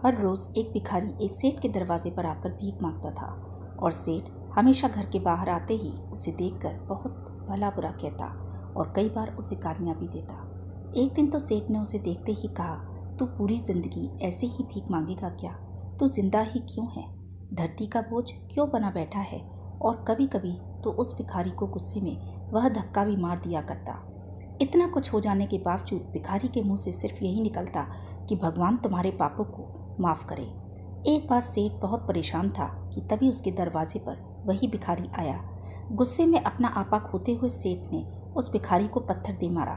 हर रोज़ एक भिखारी एक सेठ के दरवाजे पर आकर भीख मांगता था और सेठ हमेशा घर के बाहर आते ही उसे देखकर बहुत भला बुरा कहता और कई बार उसे गालियाँ भी देता। एक दिन तो सेठ ने उसे देखते ही कहा, तू पूरी जिंदगी ऐसे ही भीख मांगेगा क्या? तू जिंदा ही क्यों है? धरती का बोझ क्यों बना बैठा है? और कभी कभी तो उस भिखारी को गुस्से में वह धक्का भी मार दिया करता। इतना कुछ हो जाने के बावजूद भिखारी के मुंह से सिर्फ यही निकलता कि भगवान तुम्हारे पापों को माफ़ करे। एक बार सेठ बहुत परेशान था कि तभी उसके दरवाजे पर वही भिखारी आया। गुस्से में अपना आपा खोते हुए सेठ ने उस भिखारी को पत्थर दे मारा।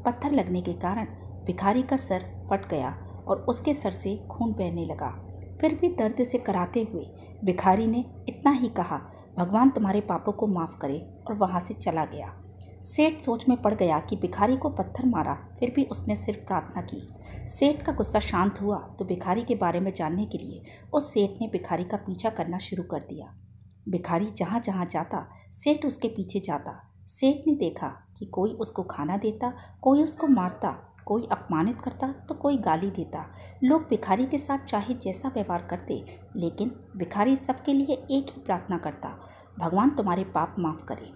पत्थर लगने के कारण भिखारी का सर फट गया और उसके सर से खून बहने लगा। फिर भी दर्द से कराते हुए भिखारी ने इतना ही कहा, भगवान तुम्हारे पापों को माफ़ करे, और वहाँ से चला गया। सेठ सोच में पड़ गया कि भिखारी को पत्थर मारा, फिर भी उसने सिर्फ प्रार्थना की। सेठ का गुस्सा शांत हुआ तो भिखारी के बारे में जानने के लिए उस सेठ ने भिखारी का पीछा करना शुरू कर दिया। भिखारी जहाँ जहाँ जाता सेठ उसके पीछे जाता। सेठ ने देखा कि कोई उसको खाना देता, कोई उसको मारता, कोई अपमानित करता तो कोई गाली देता। लोग भिखारी के साथ चाहे जैसा व्यवहार करते, लेकिन भिखारी सबके लिए एक ही प्रार्थना करता, भगवान तुम्हारे पाप माफ़ करे।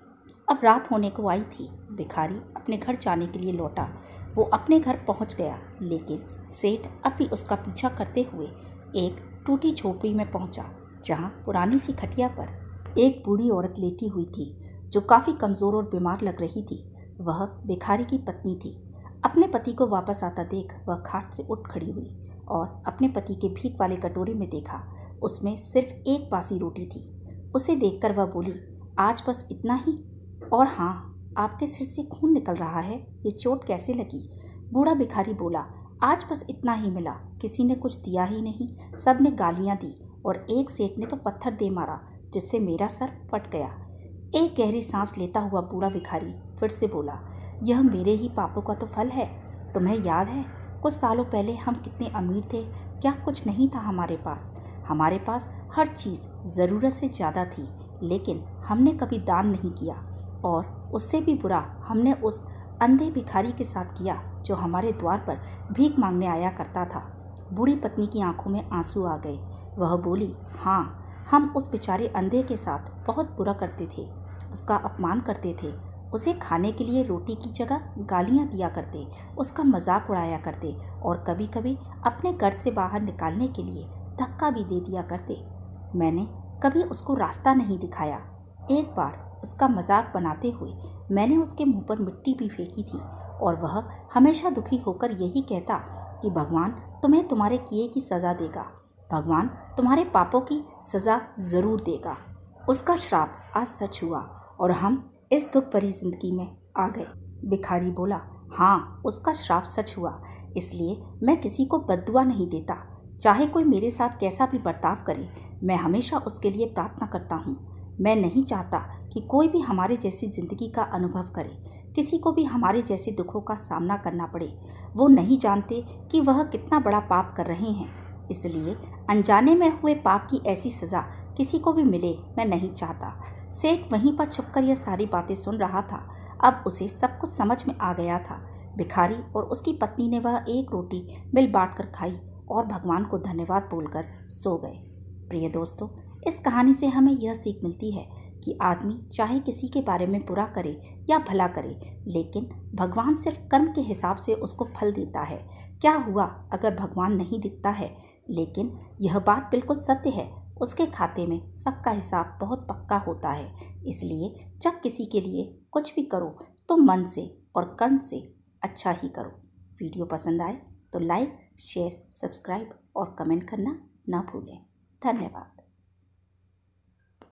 अब रात होने को आई थी। भिखारी अपने घर जाने के लिए लौटा। वो अपने घर पहुंच गया, लेकिन सेठ अब भी उसका पीछा करते हुए एक टूटी झोपड़ी में पहुंचा, जहां पुरानी सी खटिया पर एक बूढ़ी औरत लेटी हुई थी जो काफ़ी कमज़ोर और बीमार लग रही थी। वह भिखारी की पत्नी थी। अपने पति को वापस आता देख वह खाट से उठ खड़ी हुई और अपने पति के भीख वाले कटोरे में देखा। उसमें सिर्फ एक बासी रोटी थी। उसे देखकर वह बोली, आज बस इतना ही? और हाँ, आपके सिर से खून निकल रहा है, ये चोट कैसे लगी? बूढ़ा भिखारी बोला, आज बस इतना ही मिला, किसी ने कुछ दिया ही नहीं, सब ने गालियाँ दी और एक सेठ ने तो पत्थर दे मारा जिससे मेरा सर फट गया। एक गहरी सांस लेता हुआ बूढ़ा भिखारी फिर से बोला, यह मेरे ही पापों का तो फल है। तुम्हें याद है कुछ सालों पहले हम कितने अमीर थे? क्या कुछ नहीं था हमारे पास? हमारे पास हर चीज़ ज़रूरत से ज़्यादा थी, लेकिन हमने कभी दान नहीं किया। और उससे भी बुरा हमने उस अंधे भिखारी के साथ किया जो हमारे द्वार पर भीख मांगने आया करता था। बूढ़ी पत्नी की आंखों में आंसू आ गए। वह बोली, हाँ, हम उस बेचारे अंधे के साथ बहुत बुरा करते थे, उसका अपमान करते थे, उसे खाने के लिए रोटी की जगह गालियाँ दिया करते, उसका मजाक उड़ाया करते और कभी कभी अपने घर से बाहर निकालने के लिए धक्का भी दे दिया करते। मैंने कभी उसको रास्ता नहीं दिखाया। एक बार उसका मजाक बनाते हुए मैंने उसके मुंह पर मिट्टी भी फेंकी थी और वह हमेशा दुखी होकर यही कहता कि भगवान तुम्हें तुम्हारे किए की सज़ा देगा, भगवान तुम्हारे पापों की सज़ा ज़रूर देगा। उसका श्राप आज सच हुआ और हम इस दुख भरी जिंदगी में आ गए। भिखारी बोला, हाँ, उसका श्राप सच हुआ, इसलिए मैं किसी को बद्दुआ नहीं देता। चाहे कोई मेरे साथ कैसा भी बर्ताव करे, मैं हमेशा उसके लिए प्रार्थना करता हूँ। मैं नहीं चाहता कि कोई भी हमारे जैसी ज़िंदगी का अनुभव करे, किसी को भी हमारे जैसे दुखों का सामना करना पड़े। वो नहीं जानते कि वह कितना बड़ा पाप कर रहे हैं, इसलिए अनजाने में हुए पाप की ऐसी सज़ा किसी को भी मिले मैं नहीं चाहता। सेठ वहीं पर छुपकर यह सारी बातें सुन रहा था। अब उसे सब कुछ समझ में आ गया था। भिखारी और उसकी पत्नी ने वह एक रोटी मिल बांट कर खाई और भगवान को धन्यवाद बोलकर सो गए। प्रिय दोस्तों, इस कहानी से हमें यह सीख मिलती है कि आदमी चाहे किसी के बारे में बुरा करे या भला करे, लेकिन भगवान सिर्फ कर्म के हिसाब से उसको फल देता है। क्या हुआ अगर भगवान नहीं दिखता है? लेकिन यह बात बिल्कुल सत्य है, उसके खाते में सबका हिसाब बहुत पक्का होता है। इसलिए जब किसी के लिए कुछ भी करो तो मन से और कर्म से अच्छा ही करो। वीडियो पसंद आए तो लाइक, शेयर, सब्सक्राइब और कमेंट करना ना भूलें। धन्यवाद।